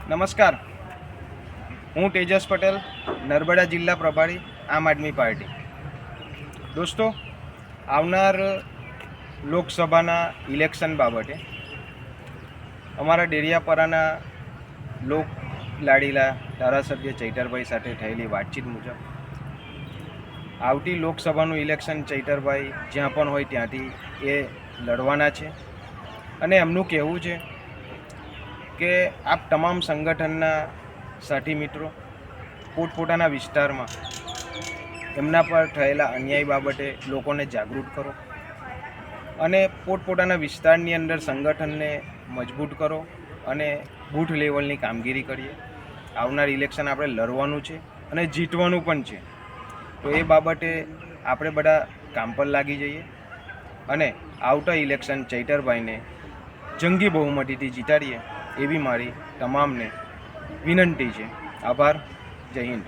નમસ્કાર, હું તેજસ પટેલ, નર્મદા જિલ્લા પ્રભારી, આમ આદમી પાર્ટી. દોસ્તો, આવનાર લોકસભાના ઇલેક્શન બાબતે અમારા ડેડિયાપાડાના લોક લાડીલા ધારાસભ્ય ચૈતરભાઈ સાથે થયેલી વાતચીત મુજબ આવતી લોકસભાનું ઇલેક્શન ચૈતરભાઈ જ્યાં પણ હોય ત્યાંથી એ લડવાના છે અને એમનું કહેવું છે કે આપ તમામ સંગઠનના સાથી મિત્રો પોતપોતાના વિસ્તારમાં એમના પર થયેલા અન્યાય બાબતે લોકોને જાગૃત કરો અને પોતપોતાના વિસ્તારની અંદર સંગઠનને મજબૂત કરો અને બૂથ લેવલની કામગીરી કરીએ. આવનાર ઇલેક્શન આપણે લડવાનું છે અને જીતવાનું પણ છે, તો એ બાબતે આપણે બધા કામ પર લાગી જઈએ અને આવતા ઇલેક્શન ચૈતરભાઈને જંગી બહુમતીથી જીતાડીએ એવી મારી તમામને વિનંતી છે. આભાર. જય હિન્દ.